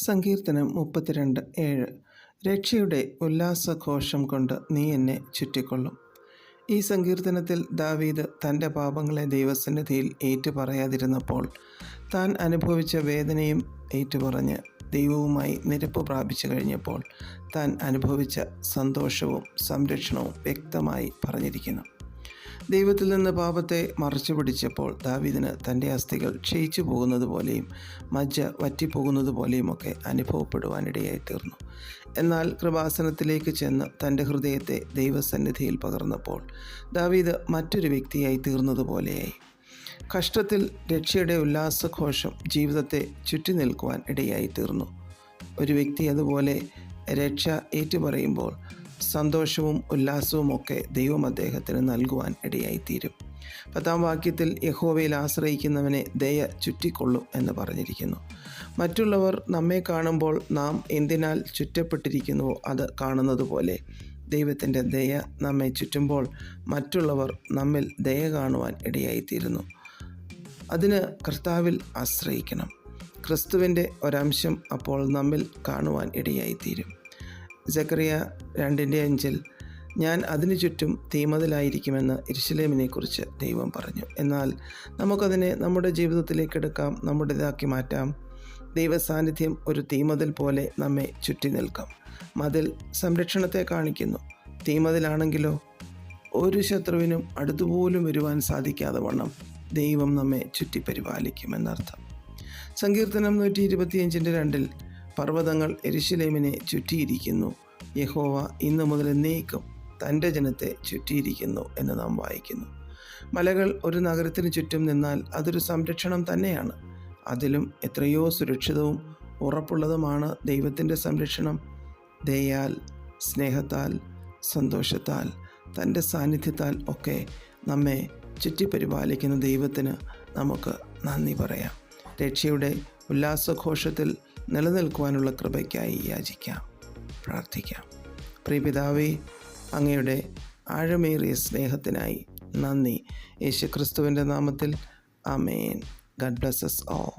സങ്കീർത്തനം 32:7. രക്ഷയുടെ ഉല്ലാസഘോഷം കൊണ്ട് നീ എന്നെ ചുറ്റിക്കൊള്ളും. ഈ സങ്കീർത്തനത്തിൽ ദാവീദ് തൻ്റെ പാപങ്ങളെ ദൈവസന്നിധിയിൽ ഏറ്റുപറയാതിരുന്നപ്പോൾ താൻ അനുഭവിച്ച വേദനയും ഏറ്റുപറഞ്ഞ് ദൈവവുമായി നിരപ്പ് പ്രാപിച്ചു കഴിഞ്ഞപ്പോൾ താൻ അനുഭവിച്ച സന്തോഷവും സംരക്ഷണവും വ്യക്തമായി പറഞ്ഞിരിക്കുന്നു. ദൈവത്തിൽ നിന്ന് പാപത്തെ മറച്ചു പിടിച്ചപ്പോൾ ദാവീദിന് തൻ്റെ അസ്ഥികൾ ക്ഷയിച്ചു പോകുന്നത് പോലെയും മജ്ജ വറ്റിപ്പോകുന്നത് പോലെയുമൊക്കെ അനുഭവപ്പെടുവാനിടയായി തീർന്നു. എന്നാൽ കൃപാസനത്തിലേക്ക് ചെന്ന് തൻ്റെ ഹൃദയത്തെ ദൈവസന്നിധിയിൽ പകർന്നപ്പോൾ ദാവീദ് മറ്റൊരു വ്യക്തിയായി തീർന്നതുപോലെയായി. കഷ്ടത്തിൽ രക്ഷയുടെ ഉല്ലാസഘോഷം ജീവിതത്തെ ചുറ്റി നിൽക്കുവാൻ ഇടയായി തീർന്നു. ഒരു വ്യക്തി അതുപോലെ രക്ഷ ഏറ്റുപറയുമ്പോൾ സന്തോഷവും ഉല്ലാസവും ഒക്കെ ദൈവം അദ്ദേഹത്തിന് നൽകുവാൻ ഇടയായിത്തീരും. 10-ാം വാക്യത്തിൽ യഹോവയിൽ ആശ്രയിക്കുന്നവനെ ദയ ചുറ്റിക്കൊള്ളും എന്ന് പറഞ്ഞിരിക്കുന്നു. മറ്റുള്ളവർ നമ്മെ കാണുമ്പോൾ നാം എന്തിനാൽ ചുറ്റപ്പെട്ടിരിക്കുന്നുവോ അത് കാണുന്നത് പോലെ ദൈവത്തിൻ്റെ ദയ നമ്മെ ചുറ്റുമ്പോൾ മറ്റുള്ളവർ നമ്മിൽ ദയ കാണുവാൻ ഇടയായിത്തീരുന്നു. അതിന് കർത്താവിൽ ആശ്രയിക്കണം. ക്രിസ്തുവിൻ്റെ ഒരംശം അപ്പോൾ നമ്മിൽ കാണുവാൻ ഇടയായിത്തീരും. സെക്കറിയ 2:5 ഞാൻ അതിനു ചുറ്റും തീമതിലായിരിക്കുമെന്ന് യെരൂശലേമിനെക്കുറിച്ച് ദൈവം പറഞ്ഞു. എന്നാൽ നമുക്കതിനെ നമ്മുടെ ജീവിതത്തിലേക്ക് എടുക്കാം, നമ്മുടേതാക്കി മാറ്റാം. ദൈവസാന്നിധ്യം ഒരു തീമതിൽ പോലെ നമ്മെ ചുറ്റി നിൽക്കാം. മതിൽ സംരക്ഷണത്തെ കാണിക്കുന്നു. തീമതിലാണെങ്കിലോ ഒരു ശത്രുവിനും അടുത്തുപോലും വരുവാൻ സാധിക്കാതെ വണ്ണം ദൈവം നമ്മെ ചുറ്റി പരിപാലിക്കുമെന്നർത്ഥം. സങ്കീർത്തനം 125:2 പർവ്വതങ്ങൾ യെരൂശലേമിനെ ചുറ്റിയിരിക്കുന്നു. യഹോവ ഇന്നു മുതൽ എന്നേക്കും തൻ്റെ ജനത്തെ ചുറ്റിയിരിക്കുന്നു എന്ന് നാം വായിക്കുന്നു. മലകൾ ഒരു നഗരത്തിന് ചുറ്റും നിന്നാൽ അതൊരു സംരക്ഷണം തന്നെയാണ്. അതിലും എത്രയോ സുരക്ഷിതവും ഉറപ്പുള്ളതുമാണ് ദൈവത്തിൻ്റെ സംരക്ഷണം. ദയയാൽ, സ്നേഹത്താൽ, സന്തോഷത്താൽ, തൻ്റെ സാന്നിധ്യത്താൽ ഒക്കെ നമ്മെ ചുറ്റിപ്പരിപാലിക്കുന്ന ദൈവത്തിന് നമുക്ക് നന്ദി പറയാം. രക്ഷയുടെ ഉല്ലാസഘോഷത്തിൽ നിലനിൽക്കുവാനുള്ള കൃപയ്ക്കായി യാചിക്കാം, പ്രാർത്ഥിക്കാം. പ്രിയപിതാവേ, അങ്ങയുടെ ആഴമേറിയ സ്നേഹത്തിനായി നന്ദി. യേശുക്രിസ്തുവിൻ്റെ നാമത്തിൽ ആമേൻ. God bless us all.